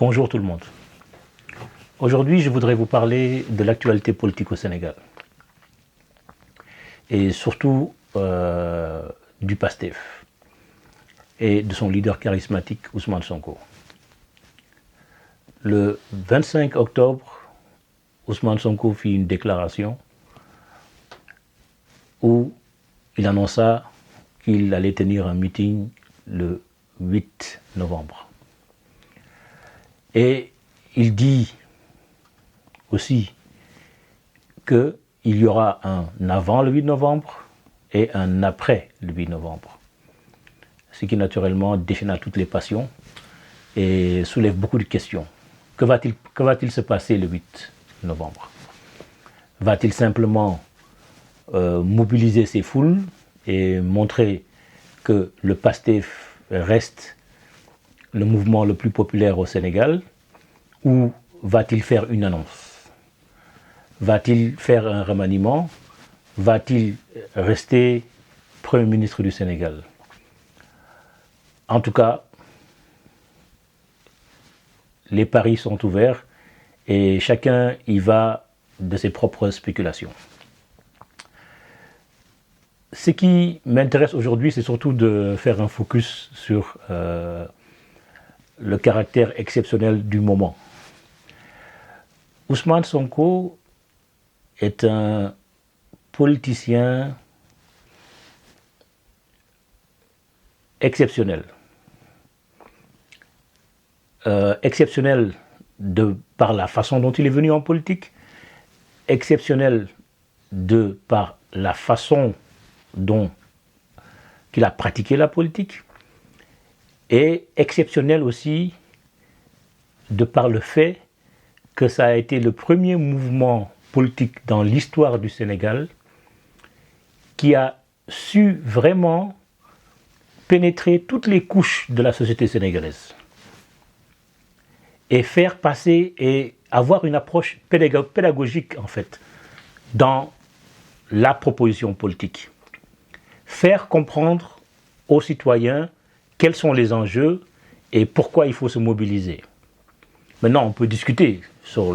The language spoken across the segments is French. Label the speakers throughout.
Speaker 1: Bonjour tout le monde. Aujourd'hui, je voudrais vous parler de l'actualité politique au Sénégal. Et surtout du PASTEF et de son leader charismatique Ousmane Sonko. Le 25 octobre, Ousmane Sonko fit une déclaration où il annonça qu'il allait tenir un meeting le 8 novembre. Et il dit aussi qu'il y aura un avant le 8 novembre et un après le 8 novembre. Ce qui naturellement déchaîna toutes les passions et soulève beaucoup de questions. Que va-t-il se passer le 8 novembre? Va-t-il simplement mobiliser ses foules et montrer que le PASTEF reste le mouvement le plus populaire au Sénégal, ou va-t-il faire une annonce? Va-t-il faire un remaniement? Va-t-il rester Premier ministre du Sénégal? En tout cas, les paris sont ouverts et chacun y va de ses propres spéculations. Ce qui m'intéresse aujourd'hui, c'est surtout de faire un focus sur le caractère exceptionnel du moment. Ousmane Sonko est un politicien exceptionnel. Exceptionnel par la façon dont il est venu en politique, exceptionnel par la façon dont il a pratiqué la politique, et exceptionnel aussi de par le fait que ça a été le premier mouvement politique dans l'histoire du Sénégal qui a su vraiment pénétrer toutes les couches de la société sénégalaise et faire passer et avoir une approche pédagogique en fait dans la proposition politique. Faire comprendre aux citoyens quels sont les enjeux et pourquoi il faut se mobiliser. Maintenant, on peut discuter sur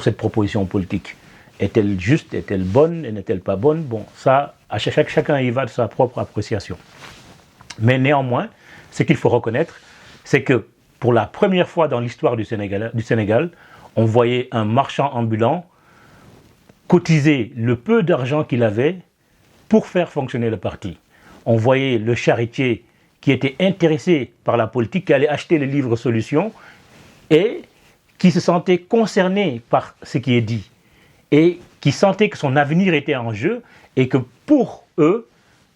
Speaker 1: cette proposition politique. Est-elle juste? Est-elle bonne? N'est-elle pas bonne? Bon, ça, chacun y va de sa propre appréciation. Mais néanmoins, ce qu'il faut reconnaître, c'est que pour la première fois dans l'histoire du Sénégal, on voyait un marchand ambulant cotiser le peu d'argent qu'il avait pour faire fonctionner le parti. On voyait le charretier qui était intéressé par la politique, qui allait acheter les livres solutions et qui se sentait concerné par ce qui est dit et qui sentait que son avenir était en jeu et que pour eux,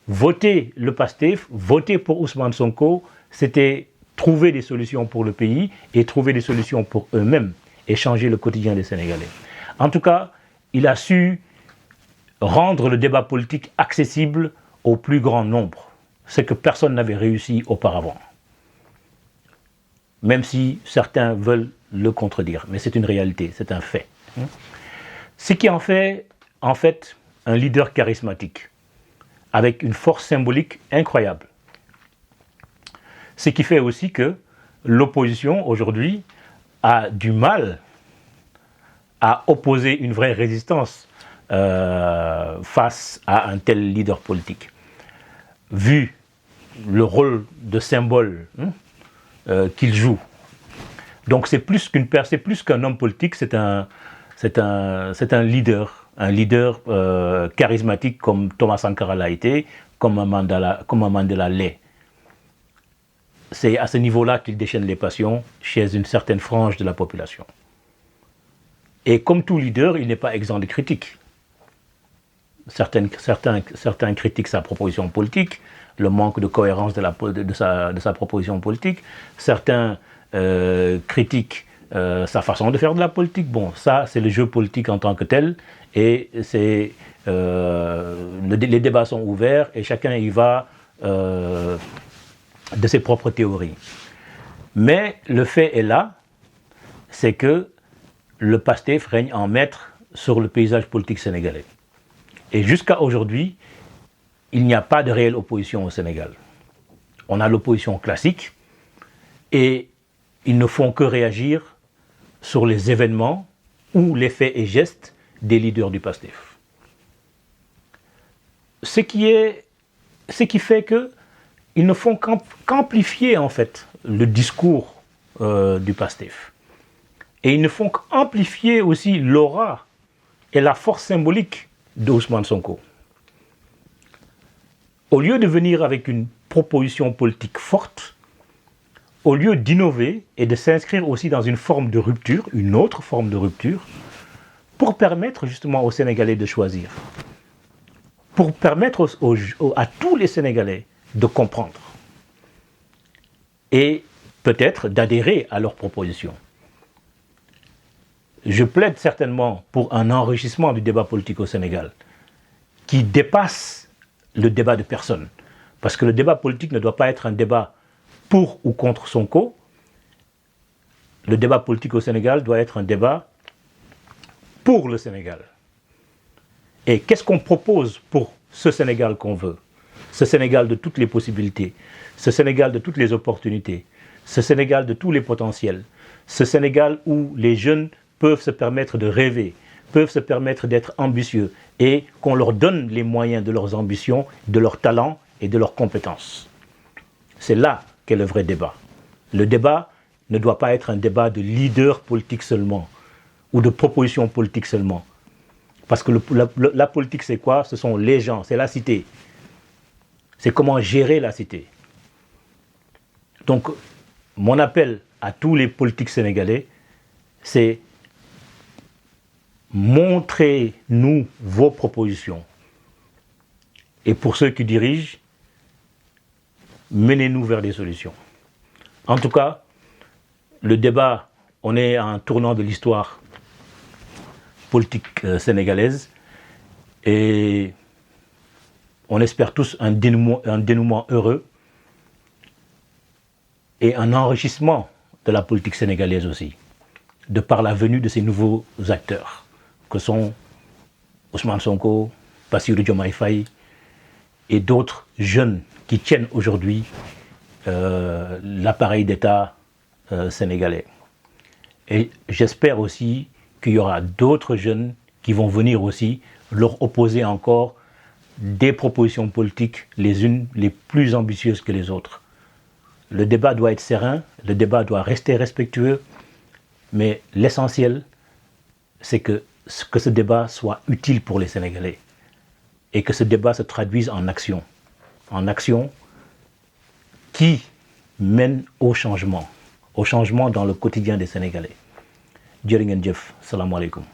Speaker 1: voter le PASTEF, voter pour Ousmane Sonko, c'était trouver des solutions pour le pays et trouver des solutions pour eux-mêmes et changer le quotidien des Sénégalais. En tout cas, il a su rendre le débat politique accessible au plus grand nombre, ce que personne n'avait réussi auparavant. Même si certains veulent le contredire, mais c'est une réalité, c'est un fait. Ce qui en fait un leader charismatique, avec une force symbolique incroyable. Ce qui fait aussi que l'opposition aujourd'hui a du mal à opposer une vraie résistance face à un tel leader politique. Vu le rôle de symbole qu'il joue. Donc c'est plus qu'un homme politique, c'est un leader, charismatique comme Thomas Sankara l'a été, comme un Mandela l'est. C'est à ce niveau-là qu'il déchaîne les passions chez une certaine frange de la population. Et comme tout leader, il n'est pas exempt de critiques. Certains critiquent sa proposition politique, le manque de cohérence de sa proposition politique. Certains critiquent sa façon de faire de la politique. Bon, ça, c'est le jeu politique en tant que tel. Et les débats sont ouverts et chacun y va de ses propres théories. Mais le fait est là, c'est que le PASTEF règne en maître sur le paysage politique sénégalais. Et jusqu'à aujourd'hui, il n'y a pas de réelle opposition au Sénégal. On a l'opposition classique et ils ne font que réagir sur les événements ou les faits et gestes des leaders du PASTEF. Ce qui fait qu'ils ne font qu'amplifier en fait le discours du PASTEF. Et ils ne font qu'amplifier aussi l'aura et la force symbolique d'Ousmane Sonko. Au lieu de venir avec une proposition politique forte, au lieu d'innover et de s'inscrire aussi dans une forme de rupture, une autre forme de rupture, pour permettre justement aux Sénégalais de choisir, pour permettre à tous les Sénégalais de comprendre et peut-être d'adhérer à leurs propositions. Je plaide certainement pour un enrichissement du débat politique au Sénégal qui dépasse le débat de personne. Parce que le débat politique ne doit pas être un débat pour ou contre Sonko. Le débat politique au Sénégal doit être un débat pour le Sénégal. Et qu'est-ce qu'on propose pour ce Sénégal qu'on veut? Ce Sénégal de toutes les possibilités, ce Sénégal de toutes les opportunités, ce Sénégal de tous les potentiels, ce Sénégal où les jeunes peuvent se permettre de rêver, peuvent se permettre d'être ambitieux et qu'on leur donne les moyens de leurs ambitions, de leurs talents et de leurs compétences. C'est là qu'est le vrai débat. Le débat ne doit pas être un débat de leader politique seulement ou de propositions politiques seulement. Parce que la politique, c'est quoi? Ce sont les gens, c'est la cité. C'est comment gérer la cité. Donc, mon appel à tous les politiques sénégalais, c'est montrez-nous vos propositions. Et pour ceux qui dirigent, menez-nous vers des solutions. En tout cas, le débat, on est à un tournant de l'histoire politique sénégalaise et on espère tous un dénouement heureux et un enrichissement de la politique sénégalaise aussi, de par la venue de ces nouveaux acteurs que sont Ousmane Sonko, Bassirou Diomaye Faye et d'autres jeunes qui tiennent aujourd'hui l'appareil d'État sénégalais. Et j'espère aussi qu'il y aura d'autres jeunes qui vont venir aussi leur opposer encore des propositions politiques, les unes les plus ambitieuses que les autres. Le débat doit être serein, le débat doit rester respectueux, mais l'essentiel, c'est que ce débat soit utile pour les Sénégalais et que ce débat se traduise en action qui mène au changement dans le quotidien des Sénégalais. Jërë ngeen jëf, salaamaaleykum.